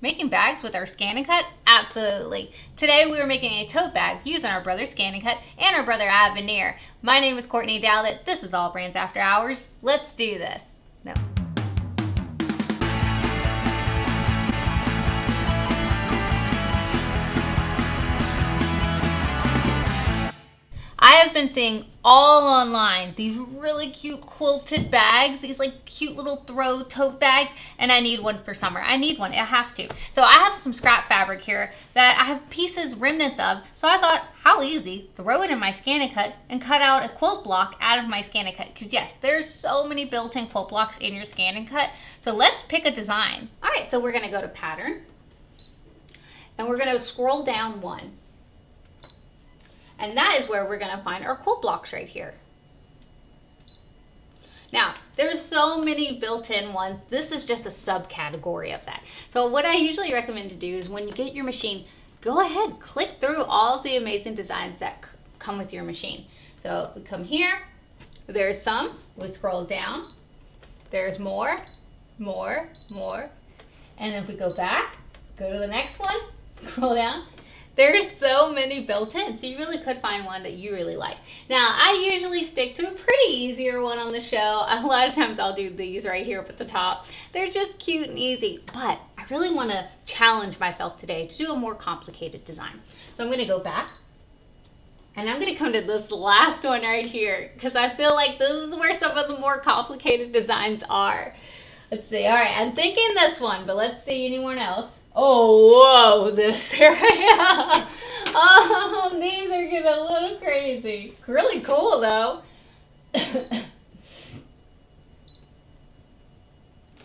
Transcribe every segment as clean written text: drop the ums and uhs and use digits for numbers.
Making bags with our ScanNCut? Absolutely. Today we are making a tote bag using our Brother ScanNCut and our Brother veneer. My name is Courtney Douthat. This is AllBrands After Hours. Let's do this. No. I have been seeing all online these really cute quilted bags, these like cute little throw tote bags, and I need one for summer. I need one, I have to. So I have some scrap fabric here that I have pieces, remnants of, so I thought, how easy, throw it in my ScanNCut and cut out a quilt block out of my ScanNCut. Because yes, there's so many built-in quilt blocks in your ScanNCut, so let's pick a design. All right, so we're gonna go to pattern, and we're gonna scroll down one. And that is where we're gonna find our quilt blocks right here. Now, there's so many built-in ones. This is just a subcategory of that. So what I usually recommend to do is when you get your machine, go ahead, click through all of the amazing designs that come with your machine. So if we come here, there's some, we scroll down, there's more. And if we go back, go to the next one, scroll down, there's so many built in, so you really could find one that you really like. Now, I usually stick to a pretty easier one on the show. A lot of times I'll do these right here up at the top. They're just cute and easy, but I really want to challenge myself today to do a more complicated design. So I'm going to go back, and I'm going to come to this last one right here, because I feel like this is where some of the more complicated designs are. Let's see. All right, I'm thinking this one, but let's see anyone else. Oh, whoa, this area. Oh, these are getting a little crazy. Really cool, though.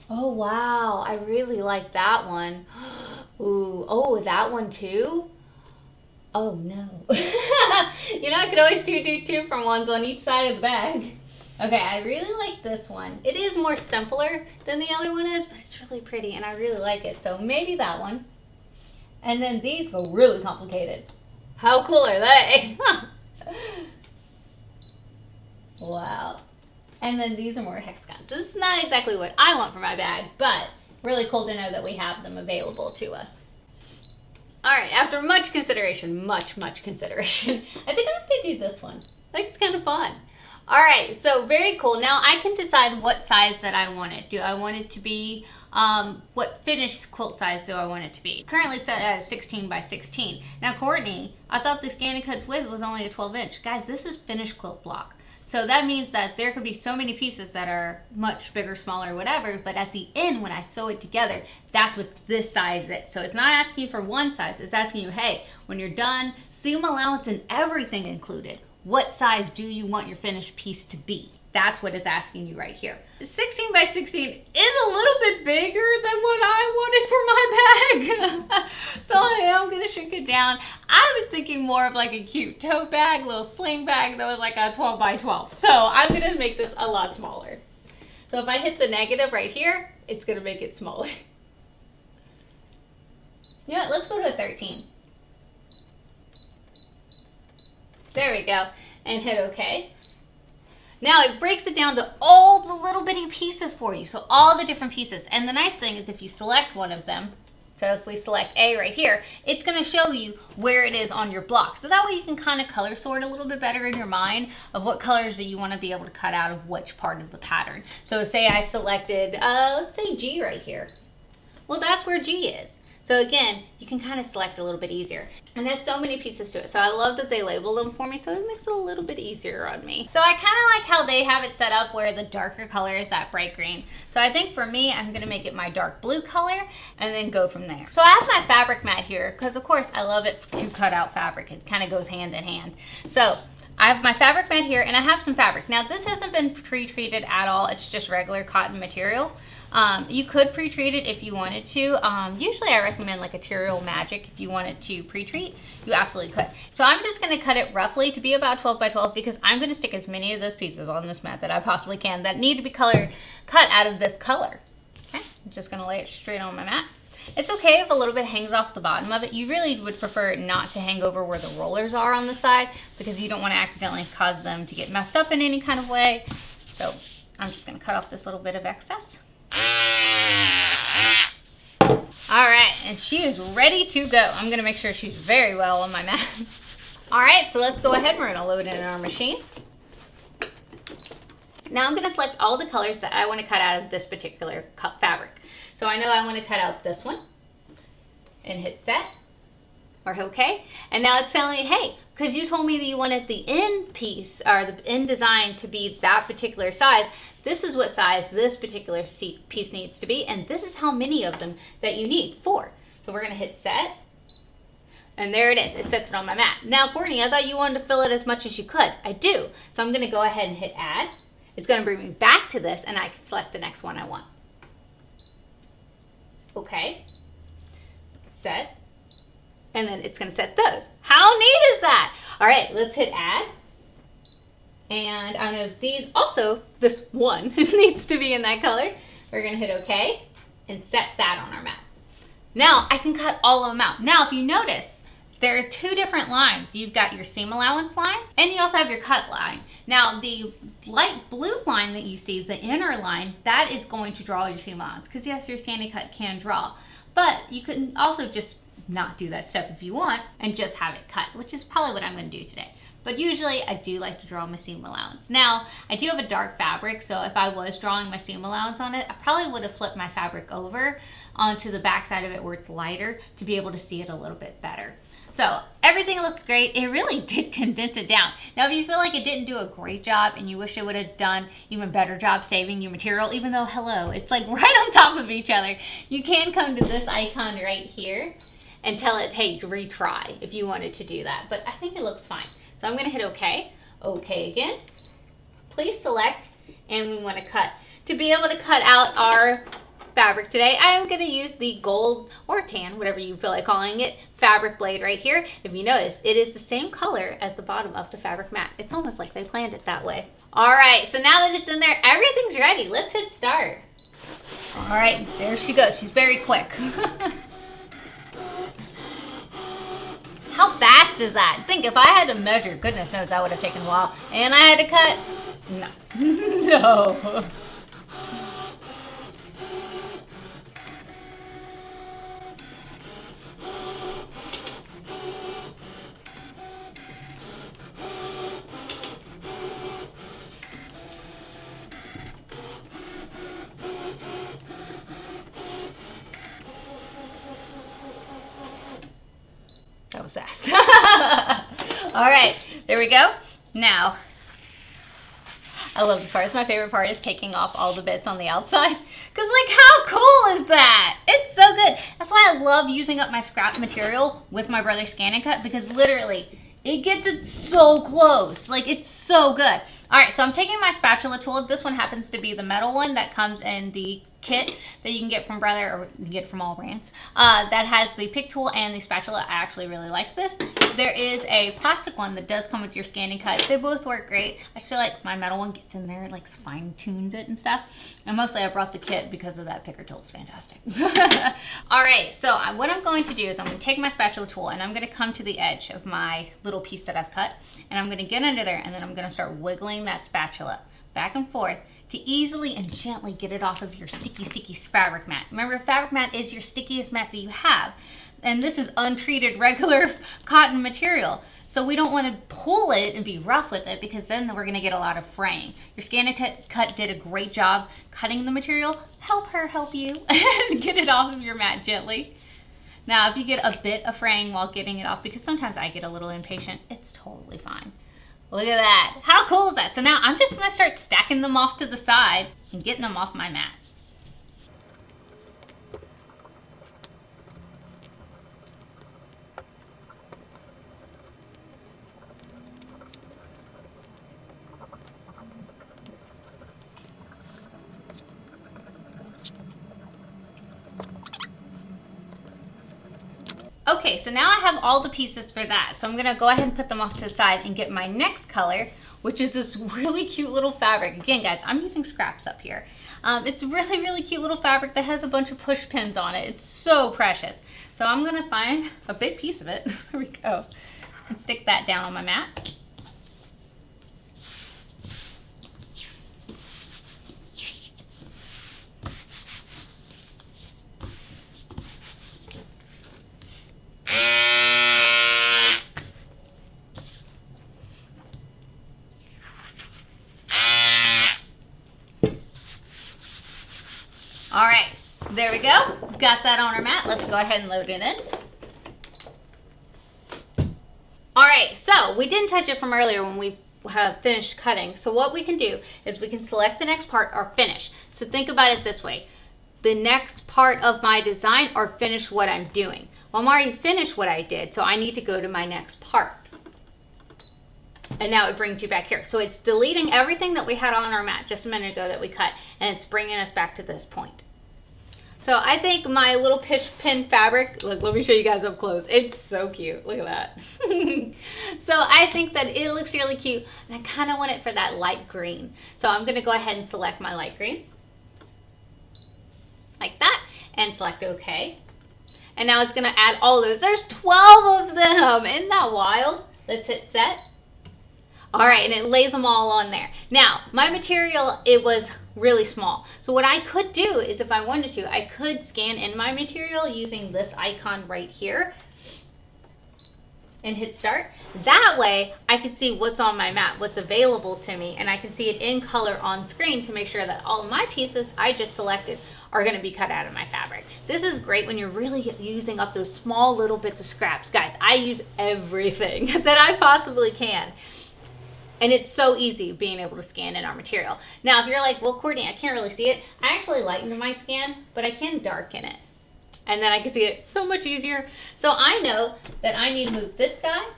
Oh, wow, I really like that one. Ooh, oh, that one too? Oh, no. You know, I could always do two from ones on each side of the bag. Okay, I really like this one. It is more simpler than the other one is, but it's really pretty and I really like it. So maybe that one. And then these go really complicated. How cool are they? Wow. And then these are more hexagons. This is not exactly what I want for my bag, but really cool to know that we have them available to us. All right, after much consideration, much consideration, I think I'm gonna do this one. I think it's kind of fun. All right, so very cool. Now I can decide what size that I want it. Do I want it to be, what finished quilt size do I want it to be? Currently set at 16 by 16. Now Courtney, I thought the ScanNCut's width was only a 12-inch. Guys, this is finished quilt block. So that means that there could be so many pieces that are much bigger, smaller, whatever, but at the end when I sew it together, that's what this size is. So it's not asking you for one size, it's asking you, hey, when you're done, seam allowance and everything included. What size do you want your finished piece to be? That's what it's asking you right here. 16 by 16 is a little bit bigger than what I wanted for my bag. So I am gonna shrink it down. I was thinking more of like a cute tote bag, little sling bag that was like a 12 by 12. So I'm gonna make this a lot smaller. So if I hit the negative right here, it's gonna make it smaller. Yeah, let's go to a 13. There we go, and hit OK. Now it breaks it down to all the little bitty pieces for you, so all the different pieces. And the nice thing is if you select one of them, so if we select A right here, it's going to show you where it is on your block. So that way you can kind of color sort a little bit better in your mind of what colors that you want to be able to cut out of which part of the pattern. So say I selected, let's say G right here. Well, that's where G is. So again, you can kind of select a little bit easier. And there's so many pieces to it. So I love that they label them for me, so it makes it a little bit easier on me. So I kind of like how they have it set up where the darker color is that bright green. So I think for me, I'm gonna make it my dark blue color and then go from there. So I have my fabric mat here, because of course I love it to cut out fabric. It kind of goes hand in hand. So I have my fabric mat here and I have some fabric. Now this hasn't been pre-treated at all. It's just regular cotton material. You could pre-treat it if you wanted to. Usually I recommend like a Material Magic if you wanted to pre-treat. You absolutely could. So I'm just going to cut it roughly to be about 12 by 12 because I'm going to stick as many of those pieces on this mat that I possibly can that need to be cut out of this color. Okay, I'm just going to lay it straight on my mat. It's okay if a little bit hangs off the bottom of it. You really would prefer it not to hang over where the rollers are on the side because you don't want to accidentally cause them to get messed up in any kind of way. So I'm just going to cut off this little bit of excess. All All right, and she is ready to go. I'm gonna make sure she's very well on my mat. All right, so let's go ahead. We're gonna load it in our machine. Now I'm gonna select all the colors that I wanna cut out of this particular fabric. So I know I wanna cut out this one and hit set or okay. And now it's telling me, hey, because you told me that you wanted the end piece or the end design to be that particular size, this is what size this particular piece needs to be, and this is how many of them that you need, 4. So we're gonna hit set, and there it is. It sets it on my mat. Now, Courtney, I thought you wanted to fill it as much as you could. I do. So I'm gonna go ahead and hit add. It's gonna bring me back to this, and I can select the next one I want. Okay, set, and then it's gonna set those. How neat is that? All right, let's hit add. And I know these also, this one needs to be in that color. We're gonna hit okay and set that on our mat. Now I can cut all of them out. Now if you notice, there are 2 different lines. You've got your seam allowance line and you also have your cut line. Now the light blue line that you see, the inner line, that is going to draw your seam allowance, because yes, your ScanNCut can draw, but you can also just not do that step if you want and just have it cut, which is probably what I'm gonna do today. But usually I do like to draw my seam allowance. Now, I do have a dark fabric, so if I was drawing my seam allowance on it, I probably would have flipped my fabric over onto the back side of it where it's lighter to be able to see it a little bit better. So everything looks great. It really did condense it down. Now, if you feel like it didn't do a great job and you wish it would have done even better job saving your material, even though, hello, it's like right on top of each other, you can come to this icon right here and tell it, hey, to retry if you wanted to do that. But I think it looks fine. So I'm gonna hit okay, okay again. Please select, and we wanna cut. To be able to cut out our fabric today, I'm gonna use the gold or tan, whatever you feel like calling it, fabric blade right here. If you notice, it is the same color as the bottom of the fabric mat. It's almost like they planned it that way. All right, so now that it's in there, everything's ready. Let's hit start. All right, there she goes. She's very quick. How fast is that? Think if I had to measure, goodness knows that would have taken a while. And I had to cut, no. No. That was fast. All right, there we go. Now, I love this part. It's my favorite part, is taking off all the bits on the outside. Because, like, how cool is that? It's so good. That's why I love using up my scrap material with my Brother ScanNCut, because literally, it gets it so close. Like, it's so good. All right, so I'm taking my spatula tool. This one happens to be the metal one that comes in the kit that you can get from Brother, or you can get from AllBrands, that has the pick tool and the spatula. I actually really like this. There is a plastic one that does come with your ScanNCut. They both work great. I feel like my metal one gets in there, like fine tunes it and stuff. And mostly I brought the kit because of that picker tool. It's fantastic. All right, so what I'm going to do is I'm going to take my spatula tool and I'm going to come to the edge of my little piece that I've cut, and I'm going to get under there, and then I'm going to start wiggling that spatula back and forth to easily and gently get it off of your sticky fabric mat. Remember, fabric mat is your stickiest mat that you have. And this is untreated regular cotton material. So we don't want to pull it and be rough with it, because then we're gonna get a lot of fraying. Your ScanNCut did a great job cutting the material. Help her help you and get it off of your mat gently. Now, if you get a bit of fraying while getting it off, because sometimes I get a little impatient, it's totally fine. Look at that. How cool is that? So now I'm just going to start stacking them off to the side and getting them off my mat. Okay, so now I have all the pieces for that. So I'm gonna go ahead and put them off to the side and get my next color, which is this really cute little fabric. Again, guys, I'm using scraps up here. It's really, really cute little fabric that has a bunch of push pins on it. It's so precious. So I'm gonna find a big piece of it. There we go. And stick that down on my mat. got that on our mat. Let's go ahead and load it in. All right, so we didn't touch it from earlier when we have finished cutting. So what we can do is we can select the next part or finish. So think about it this way. The next part of my design or finish what I'm doing. Well, I'm already finished what I did, so I need to go to my next part. And now it brings you back here. So it's deleting everything that we had on our mat just a minute ago that we cut, and it's bringing us back to this point. So I think my little pitch pin fabric, look, let me show you guys up close. It's so cute. Look at that. So I think that it looks really cute, and I kind of want it for that light green. So I'm going to go ahead and select my light green. Like that. And select OK. And now it's going to add all those. There's 12 of them. Isn't that wild? Let's hit set. All right, and it lays them all on there. Now, my material, it was really small. So what I could do is if I wanted to, I could scan in my material using this icon right here and hit start. That way, I can see what's on my mat, what's available to me, and I can see it in color on screen to make sure that all of my pieces I just selected are going to be cut out of my fabric. This is great when you're really using up those small little bits of scraps. Guys, I use everything that I possibly can. And it's so easy being able to scan in our material. Now, if you're like, well, Courtney, I can't really see it. I actually lightened my scan, but I can darken it. And then I can see it so much easier. So I know that I need to move this guy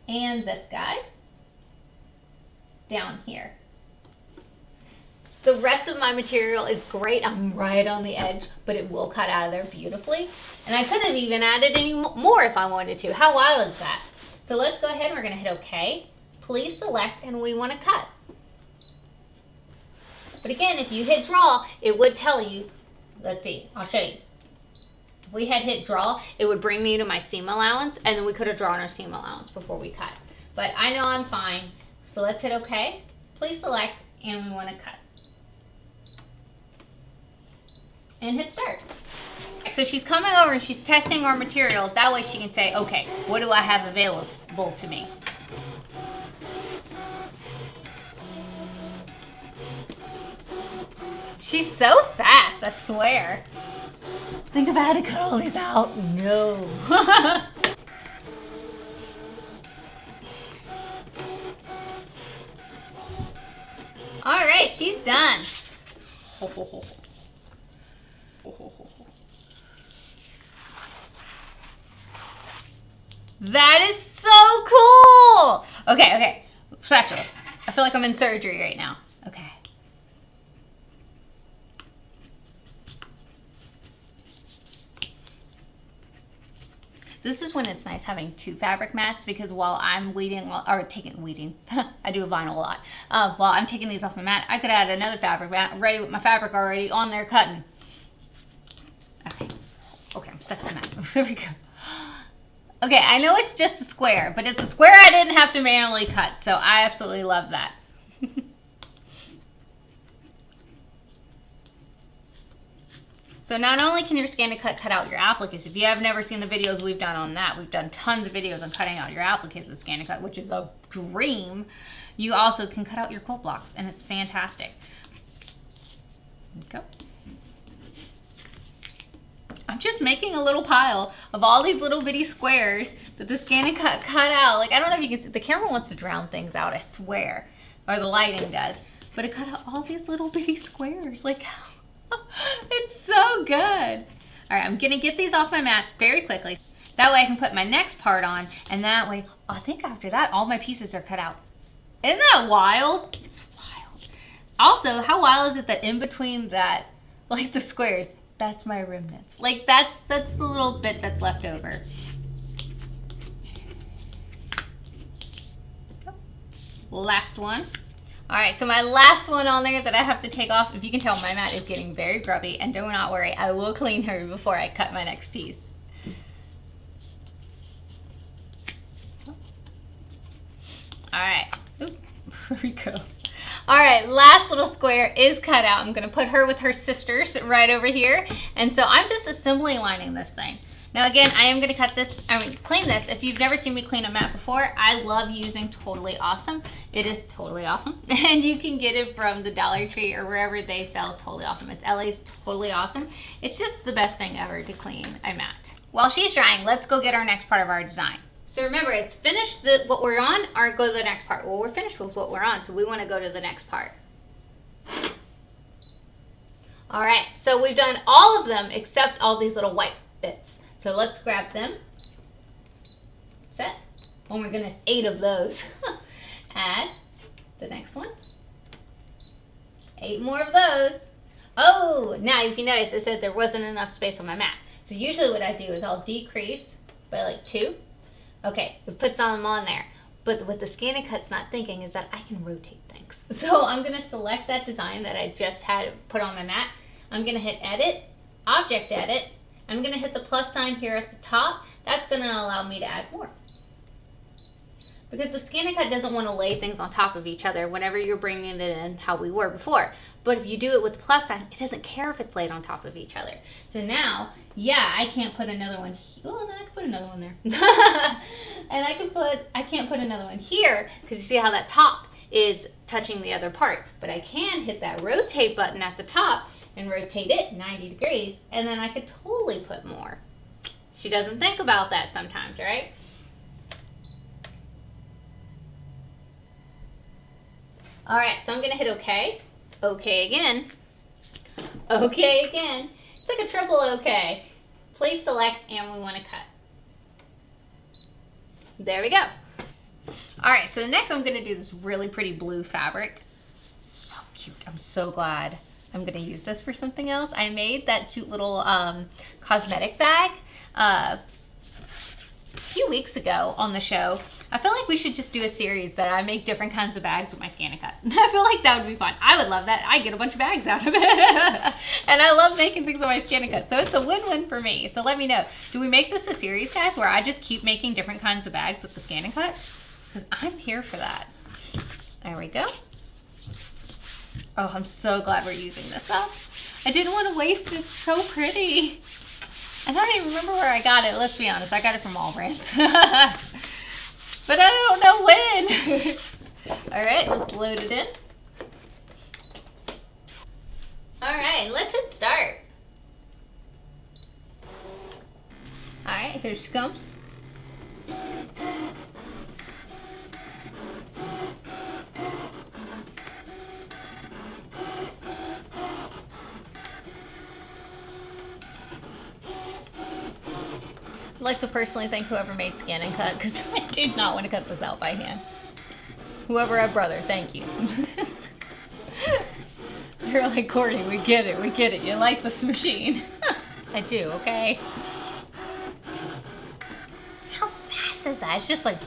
and this guy down here. The rest of my material is great. I'm right on the edge, but it will cut out of there beautifully. And I could have even added any more if I wanted to. How wild is that? So let's go ahead and we're going to hit OK. Please select, and we want to cut. But again, if you hit draw, it would tell you, let's see, I'll show you. If we had hit draw, it would bring me to my seam allowance, and then we could have drawn our seam allowance before we cut. But I know I'm fine. So let's hit OK. Please select, and we want to cut. And hit start. So she's coming over and she's testing our material. That way she can say, okay, what do I have available to me? She's so fast, I swear. Think if I had to cut all these out. No. All right, she's done. That is so cool. Okay. Spatula. I feel like I'm in surgery right now. Okay. This is when it's nice having two fabric mats, because while I'm weeding, I do a vinyl a lot. While I'm taking these off my mat, I could add another fabric mat ready with my fabric already on there cutting. Okay, I'm stuck in the mat. There we go. Okay, I know it's just a square, but it's a square I didn't have to manually cut, so I absolutely love that. So not only can your ScanNCut cut out your appliques, if you have never seen the videos we've done on that, we've done tons of videos on cutting out your appliques with ScanNCut, which is a dream. You also can cut out your quilt blocks, and it's fantastic. Go. I'm just making a little pile of all these little bitty squares that the ScanNCut cut out. Like, I don't know if you can see, the camera wants to drown things out, I swear. Or the lighting does. But it cut out all these little bitty squares. Like, it's so good. All right, I'm gonna get these off my mat very quickly. That way I can put my next part on, and that way, I think after that, all my pieces are cut out. Isn't that wild? It's wild. Also, how wild is it that in between that, like the squares, that's my remnants. Like that's the little bit that's left over. Last one. All right, so my last one on there that I have to take off, if you can tell, my mat is getting very grubby, and do not worry, I will clean her before I cut my next piece. All right, oop, here we go. All right, last little square is cut out. I'm gonna put her with her sisters right over here. And so I'm just assembly lining this thing. Now again, I am going to clean this. If you've never seen me clean a mat before, I love using Totally Awesome. It is Totally Awesome. And you can get it from the Dollar Tree or wherever they sell Totally Awesome. It's LA's Totally Awesome. It's just the best thing ever to clean a mat. While she's drying, let's go get our next part of our design. So remember, it's finished what we're on, or go to the next part. Well, we're finished with what we're on, so we want to go to the next part. All right, so we've done all of them except all these little white bits. So let's grab them. Set. Oh my goodness, 8 of those. Add the next one. 8 more of those. Oh, now if you notice, it said there wasn't enough space on my mat. So usually what I do is I'll decrease by like 2. Okay, it puts them on there. But what the ScanNCut's not thinking is that I can rotate things. So I'm gonna select that design that I just had put on my mat. I'm gonna hit Edit, Object Edit. I'm gonna hit the plus sign here at the top. That's gonna allow me to add more. Because the ScanNCut doesn't want to lay things on top of each other whenever you're bringing it in how we were before. But if you do it with the plus sign, it doesn't care if it's laid on top of each other. So now, yeah, I can't put another one here. Oh, no, I can put another one there. And I can't put another one here because you see how that top is touching the other part. But I can hit that rotate button at the top and rotate it 90 degrees, and then I could totally put more. She doesn't think about that sometimes, right? All right, so I'm gonna hit OK. OK again. OK again. It's like a triple OK. Please select, and we wanna cut. There we go. All right, so the next I'm gonna do this really pretty blue fabric. So cute, I'm so glad I'm gonna use this for something else. I made that cute little cosmetic bag a few weeks ago on the show. I feel like we should just do a series that I make different kinds of bags with my ScanNCut. I feel like that would be fun. I would love that. I get a bunch of bags out of it. And I love making things with my ScanNCut. So it's a win-win for me. So let me know. Do we make this a series, guys, where I just keep making different kinds of bags with the ScanNCut? Because I'm here for that. There we go. Oh, I'm so glad we're using this up. I didn't want to waste it. It's so pretty. I don't even remember where I got it. Let's be honest. I got it from AllBrands. But I don't know when. All right, let's load it in. All right, let's hit start. All right, here she comes. I'd like to personally thank whoever made ScanNCut because I did not want to cut this out by hand. Whoever had Brother, thank you. They're like, Courtney, we get it. You like this machine. I do, okay? How fast is that? It's just like...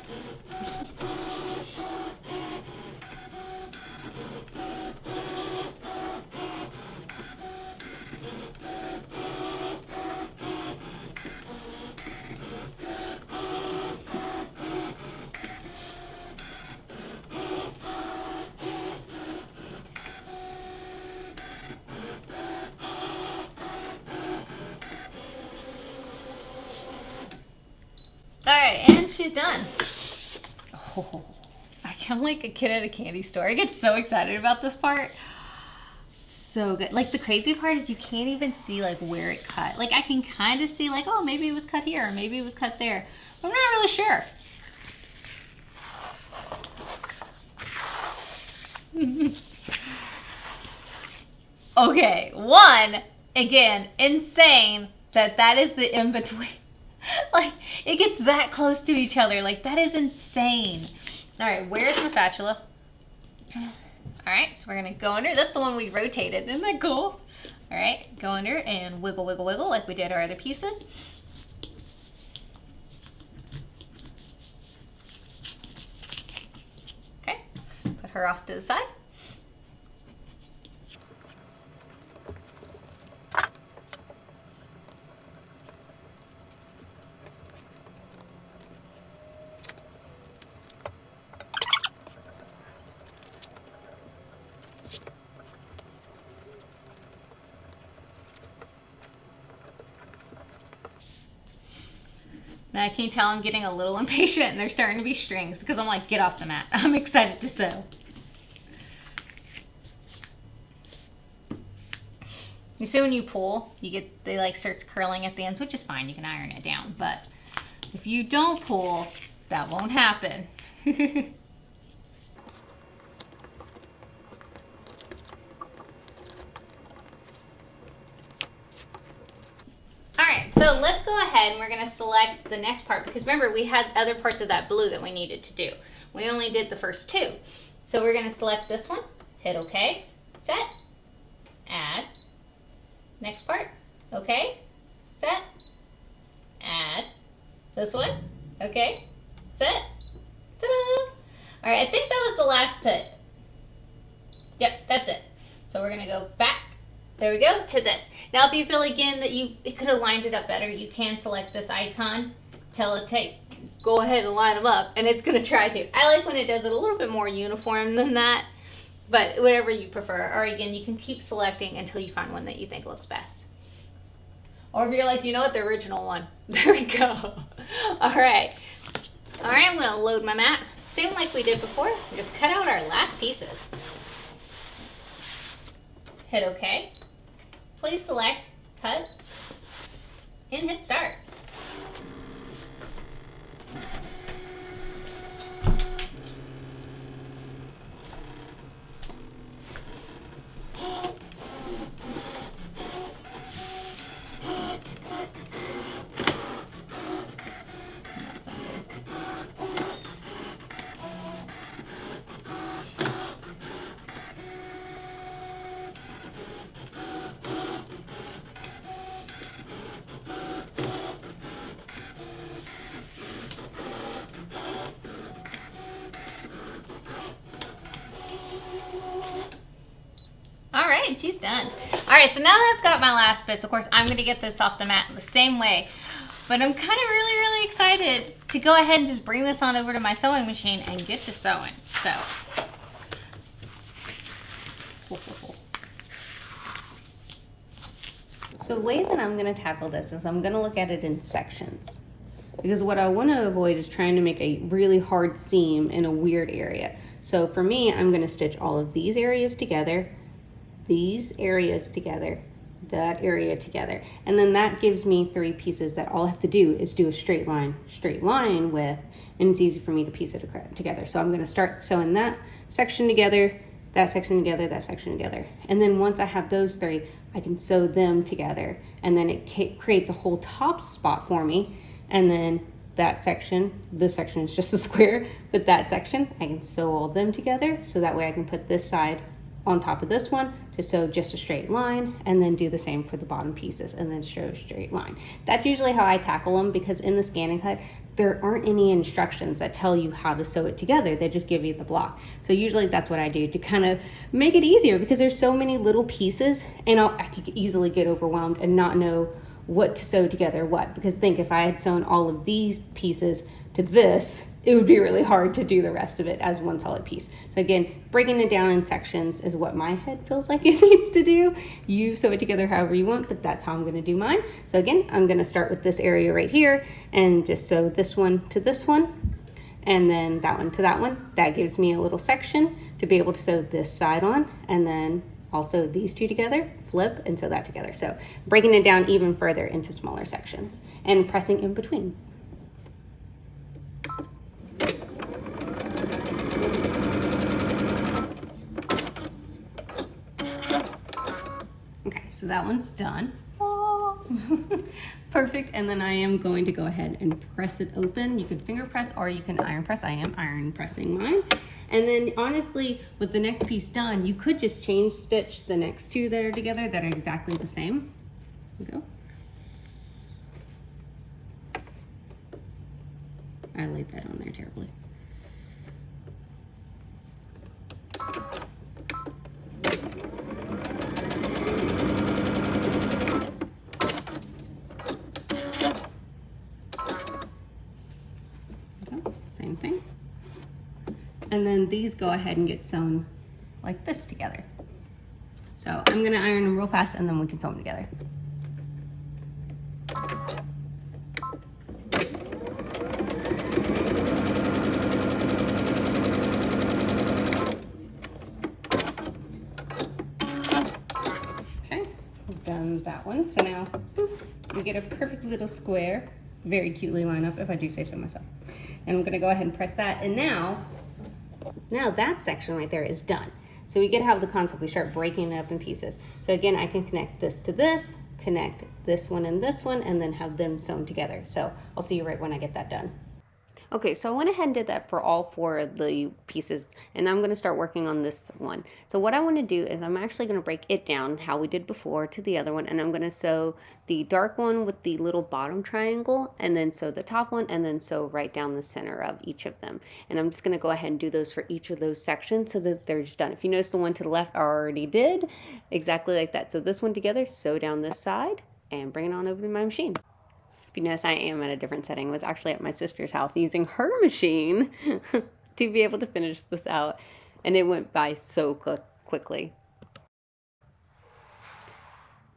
All right, and she's done. Oh, I'm like a kid at a candy store. I get so excited about this part. So good. Like the crazy part is you can't even see like where it cut. Like I can kind of see like, oh, maybe it was cut here, or maybe it was cut there. I'm not really sure. Okay, one, again, insane that is the in-between. Like, it gets that close to each other. Like, that is insane. All right, where's my spatula? All right, so we're going to go under. That's the one we rotated. Isn't that cool? All right, go under and wiggle, wiggle, wiggle like we did our other pieces. Okay, put her off to the side. Now, can you tell I'm getting a little impatient and they're starting to be strings because I'm like, get off the mat. I'm excited to sew. You see when you pull, they like starts curling at the ends, which is fine. You can iron it down. But if you don't pull, that won't happen. Alright, so let's go ahead and we're going to select the next part because remember we had other parts of that blue that we needed to do. We only did the first two. So we're going to select this one, hit OK, set, add, next part, OK, set, add, this one, OK, set, ta-da! Alright, I think that was the last put. Yep, that's it. So we're going to go back. There we go, to this. Now if you feel again that it could have lined it up better, you can select this icon, tell it to go ahead and line them up, and it's gonna try to. I like when it does it a little bit more uniform than that, but whatever you prefer. Or again, you can keep selecting until you find one that you think looks best. Or if you're like, you know what, the original one. There we go. All right, I'm gonna load my mat. Same like we did before, just cut out our last pieces. Hit OK. Please select cut and hit start. Alright, she's done. Alright, so now that I've got my last bits, of course, I'm going to get this off the mat the same way. But I'm kind of really excited to go ahead and just bring this on over to my sewing machine and get to sewing. So the way that I'm going to tackle this is I'm going to look at it in sections. Because what I want to avoid is trying to make a really hard seam in a weird area. So for me, I'm going to stitch all of these areas together, these areas together, that area together. And then that gives me 3 pieces that all I have to do is do a straight line with, and it's easy for me to piece it together. So I'm going to start sewing that section together, that section together, that section together. And then once I have those 3, I can sew them together. And then it creates a whole top spot for me. And then that section, this section is just a square, but that section, I can sew all of them together. So that way I can put this side on top of this one to sew just a straight line, and then do the same for the bottom pieces and then sew a straight line. That's usually how I tackle them, because in the ScanNCut, there aren't any instructions that tell you how to sew it together. They just give you the block. So usually that's what I do to kind of make it easier, because there's so many little pieces and I could easily get overwhelmed and not know what to sew together what. Because think, if I had sewn all of these pieces to this, it would be really hard to do the rest of it as one solid piece. So again, breaking it down in sections is what my head feels like it needs to do. You sew it together however you want, but that's how I'm gonna do mine. So again, I'm gonna start with this area right here and just sew this one to this one, and then that one to that one. That gives me a little section to be able to sew this side on, and then also these 2 together, flip, and sew that together. So breaking it down even further into smaller sections and pressing in between. Okay, so that one's done. Perfect. And then I am going to go ahead and press it open. You can finger press or you can iron press. I am iron pressing mine. And then honestly, with the next piece done, you could just chain stitch the next 2 that are together that are exactly the same. There we go. I laid that on there terribly. Same thing. And then these go ahead and get sewn like this together. So I'm gonna iron them real fast and then we can sew them together. that one. So now, boop, we get a perfect little square. Very cutely lined up, if I do say so myself. And I'm gonna go ahead and press that. And now that section right there is done. So we get how the concept, we start breaking it up in pieces. So again, I can connect this to this, connect this one and this one, and then have them sewn together. So I'll see you right when I get that done. Okay, so I went ahead and did that for all 4 of the pieces, and I'm going to start working on this one. So what I want to do is I'm actually going to break it down how we did before to the other one, and I'm going to sew the dark one with the little bottom triangle, and then sew the top one, and then sew right down the center of each of them. And I'm just going to go ahead and do those for each of those sections so that they're just done. If you notice, the one to the left I already did exactly like that. So this one together, sew down this side, and bring it on over to my machine. If you notice, I am at a different setting. I was actually at my sister's house using her machine to be able to finish this out, and it went by so quickly.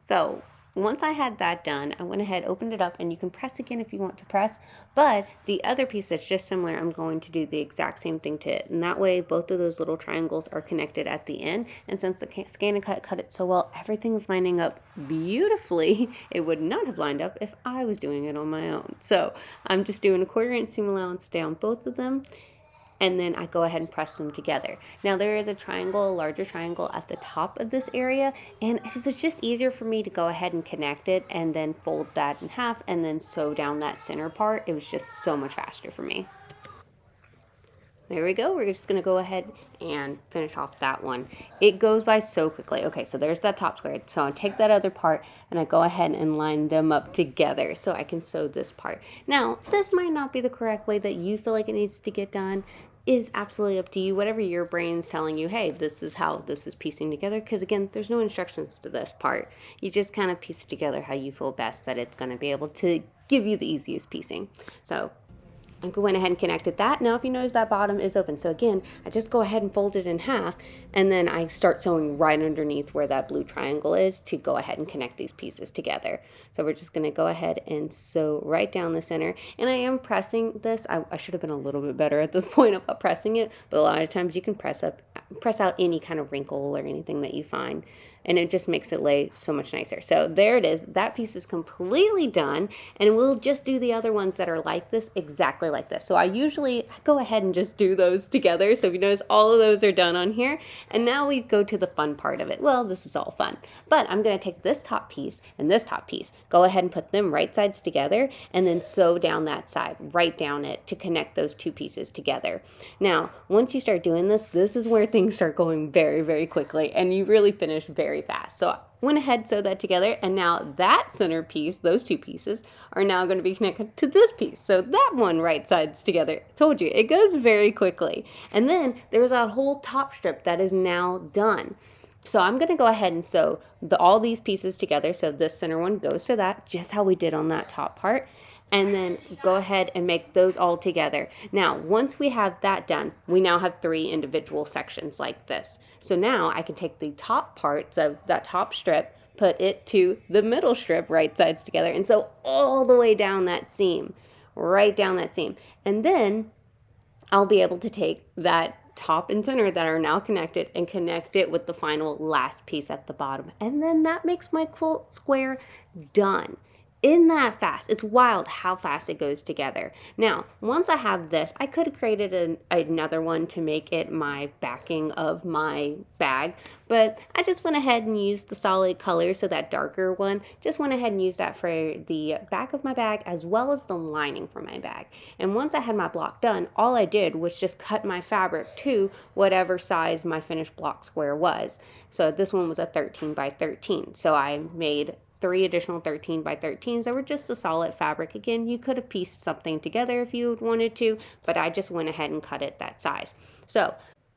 So once I had that done, I went ahead, opened it up, and you can press again if you want to press, but the other piece that's just similar, I'm going to do the exact same thing to it, and that way both of those little triangles are connected at the end, and since the ScanNCut cut it so well, everything's lining up beautifully. It would not have lined up if I was doing it on my own. So I'm just doing a 1/4 inch seam allowance down both of them, and then I go ahead and press them together. Now there is a triangle, a larger triangle at the top of this area, and it was just easier for me to go ahead and connect it and then fold that in half and then sew down that center part. It was just so much faster for me. There we go. We're just going to go ahead and finish off that one. It goes by so quickly. Okay, so there's that top square. So I take that other part and I go ahead and line them up together so I can sew this part. Now, this might not be the correct way that you feel like it needs to get done. Is absolutely up to you. Whatever your brain's telling you, hey, this is how this is piecing together. Because again, there's no instructions to this part. You just kind of piece together how you feel best that it's going to be able to give you the easiest piecing. So I went ahead and connected that. Now if you notice that bottom is open, so again I just go ahead and fold it in half, and then I start sewing right underneath where that blue triangle is to go ahead and connect these pieces together. So we're just going to go ahead and sew right down the center, and I am pressing this. I should have been a little bit better at this point about pressing it, but a lot of times you can press out any kind of wrinkle or anything that you find, and it just makes it lay so much nicer. So there it is. That piece is completely done, and we'll just do the other ones that are like this, exactly like this. So I usually go ahead and just do those together. So if you notice, all of those are done on here, and now we go to the fun part of it. Well, this is all fun, but I'm going to take this top piece and this top piece, go ahead and put them right sides together, and then sew down that side, right down it to connect those 2 pieces together. Now, once you start doing this, this is where things start going very, very quickly, and you really finish very fast. So I went ahead, sewed that together, and now that center piece, those 2 pieces, are now going to be connected to this piece. So that one right sides together. Told you, it goes very quickly. And then there's a whole top strip that is now done. So I'm going to go ahead and sew all these pieces together. So this center one goes to that, just how we did on that top part. And then go ahead and make those all together. Now, once we have that done, we now have 3 individual sections like this. So now I can take the top parts of that top strip, put it to the middle strip, right sides together, and sew all the way down that seam, right down that seam. And then I'll be able to take that top and center that are now connected and connect it with the final last piece at the bottom. And then that makes my quilt square done. Isn't that fast? It's wild how fast it goes together. Now, once I have this, I could have created another one to make it my backing of my bag, but I just went ahead and used the solid color, so that darker one, just went ahead and used that for the back of my bag as well as the lining for my bag. And once I had my block done, all I did was just cut my fabric to whatever size my finished block square was. So this one was a 13 by 13. So I made 3 additional 13 by 13s that were just a solid fabric. Again, you could have pieced something together if you wanted to, but I just went ahead and cut it that size. So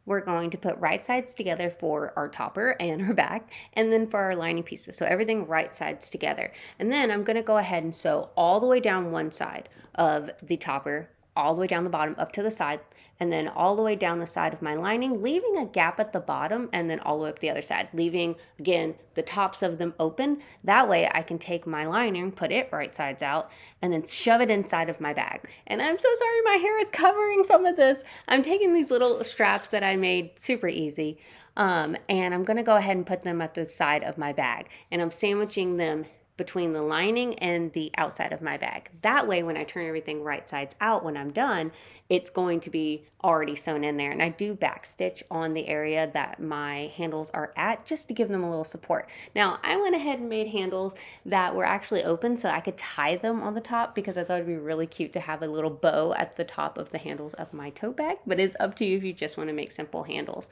we're going to put right sides together for our topper and our back, and then for our lining pieces. So everything right sides together. And then I'm going to go ahead and sew all the way down one side of the topper, all the way down the bottom up to the side, and then all the way down the side of my lining, leaving a gap at the bottom, and then all the way up the other side, leaving, again, the tops of them open. That way I can take my lining, put it right sides out, and then shove it inside of my bag. And I'm so sorry my hair is covering some of this. I'm taking these little straps that I made super easy, and I'm going to go ahead and put them at the side of my bag, and I'm sandwiching them between the lining and the outside of my bag. That way, when I turn everything right sides out when I'm done, it's going to be already sewn in there. And I do back stitch on the area that my handles are at just to give them a little support. Now, I went ahead and made handles that were actually open so I could tie them on the top because I thought it'd be really cute to have a little bow at the top of the handles of my tote bag, but it's up to you if you just want to make simple handles.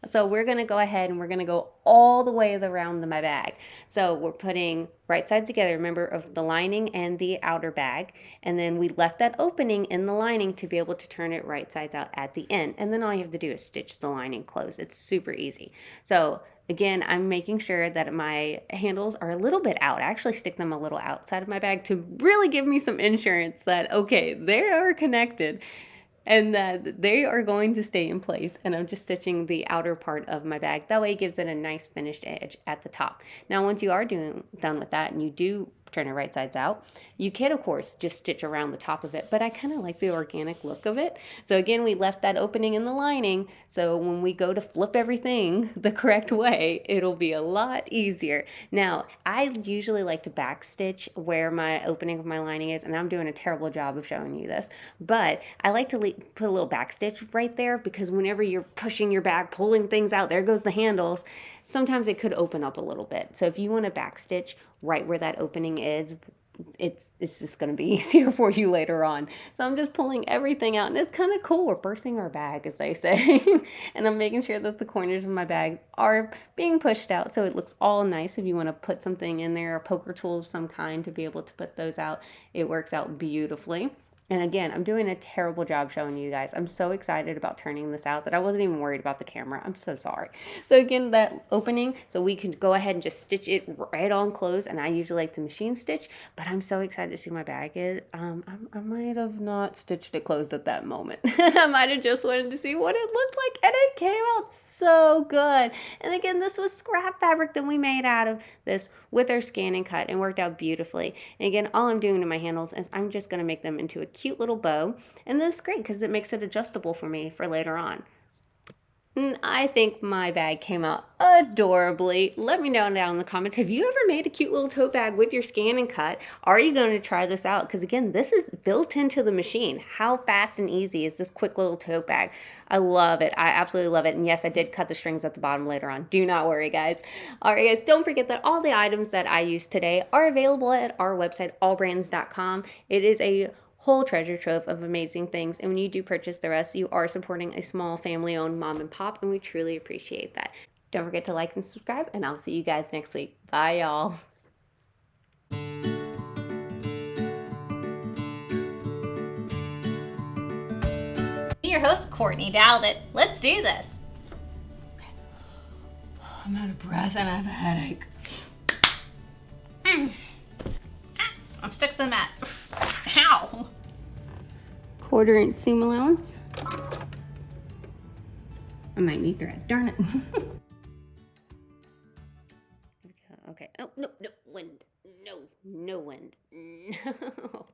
So we're going to go ahead and we're going to go all the way around my bag. So we're putting right sides together, remember, of the lining and the outer bag. And then we left that opening in the lining to be able to turn it right sides out at the end. And then all you have to do is stitch the lining closed. It's super easy. So again, I'm making sure that my handles are a little bit out. I actually stick them a little outside of my bag to really give me some insurance that, okay, they are connected and that they are going to stay in place. And I'm just stitching the outer part of my bag. That way it gives it a nice finished edge at the top. Now, once you are done with that and you do turn it right sides out, you can of course just stitch around the top of it, but I kind of like the organic look of it. So again, we left that opening in the lining, so when we go to flip everything the correct way, it'll be a lot easier. Now, I usually like to back stitch where my opening of my lining is, and I'm doing a terrible job of showing you this, but I like to put a little back stitch right there because whenever you're pushing your bag, pulling things out, there goes the handles, sometimes it could open up a little bit. So if you want to back stitch right where that opening is, it's just going to be easier for you later on. So I'm just pulling everything out, and it's kind of cool. We're birthing our bag, as they say. And I'm making sure that the corners of my bags are being pushed out so it looks all nice. If you want to put something in there, a poker tool of some kind to be able to put those out, it works out beautifully. And again, I'm doing a terrible job showing you guys. I'm so excited about turning this out that I wasn't even worried about the camera. I'm so sorry. So again, that opening, so we can go ahead and just stitch it right on close. And I usually like to machine stitch, but I'm so excited to see my bag is. I might have not stitched it closed at that moment. I might have just wanted to see what it looked like, and it came out so good. And again, this was scrap fabric that we made out of this with our ScanNCut and worked out beautifully. And again, all I'm doing to my handles is I'm just going to make them into a cute little bow, and this is great because it makes it adjustable for me for later on. And I think my bag came out adorably. Let me know down in the comments, have you ever made a cute little tote bag with your ScanNCut? Are you going to try this out? Because again, this is built into the machine. How fast and easy is this quick little tote bag? I love it. I absolutely love it. And yes, I did cut the strings at the bottom later on. Do not worry, guys. All right, guys, don't forget that all the items that I use today are available at our website, allbrands.com. It is a whole treasure trove of amazing things, and when you do purchase the rest, you are supporting a small family-owned mom and pop, and we truly appreciate that. Don't forget to like and subscribe, and I'll see you guys next week. Bye, y'all. Your host, Courtney Douthat. Let's do this. I'm out of breath and I have a headache. I'm stuck to the mat. Ow! 1/4 inch seam allowance. I might need thread. Darn it. Okay. Oh, no wind. No wind. No.